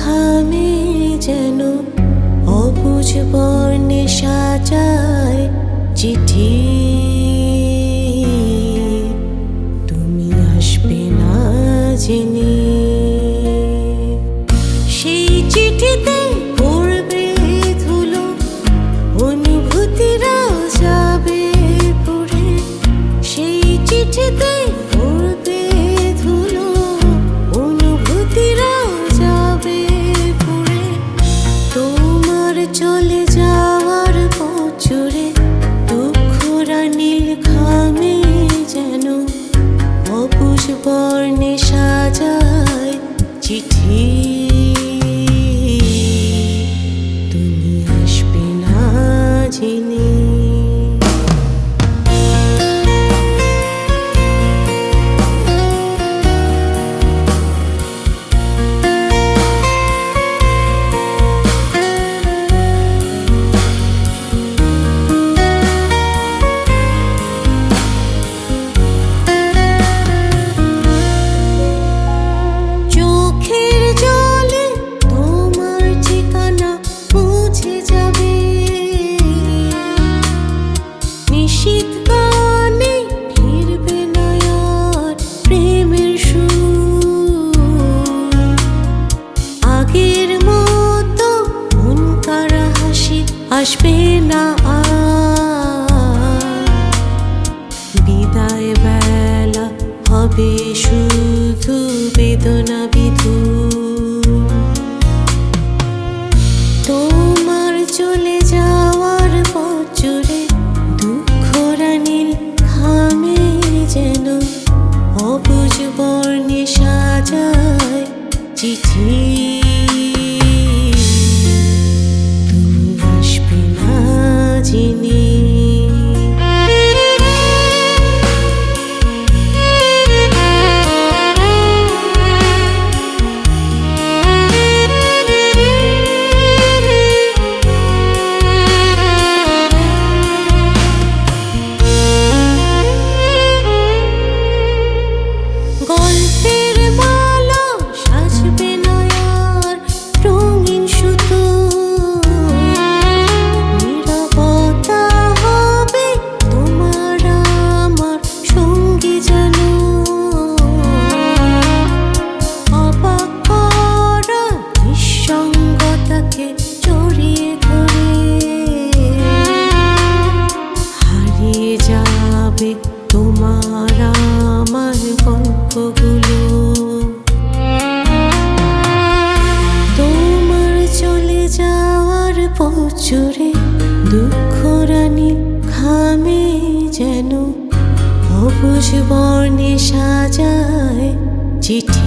ঘামে যেন অবুঝ বর্ণে সাজায় চিঠি। তুমি আসবে না জেনে সেই চিঠিতে পড়বে ধুলো, অনুভূতিরাও যাবে পড়ে। সেই চিঠিতে পড়বে ধুলো, অনুভূতিরাও যাবে পড়ে। তোমার চলে যাওয়ার বছরে দুঃখরা নীল ঘামে যেন অবুঝ বর্ণে সাজায় চিঠি। তুমি আসবে না জেনে আসবে না বিদায় বেলা হবে শুধু বেদনা বিধু। তোমার চলে যাওয়ার বছরে দুঃখরা নীল ঘামে যেন অবুঝ বর্ণে সাজায় চিঠি। গল্পের মালা সাজবে না আর রঙিন সুতো, নীরবতা হবে তোমার আমার সঙ্গী যেন। অবাক করা নিঃসঙ্গতাকে জড়িয়ে ধরে হারিয়ে যাবে তোমার আমার গল্পগুলো। তোমার চলে যাওয়ার বছরে দুঃখরা নীল ঘামে যেন অবুঝ বর্ণে সাজায় চিঠি।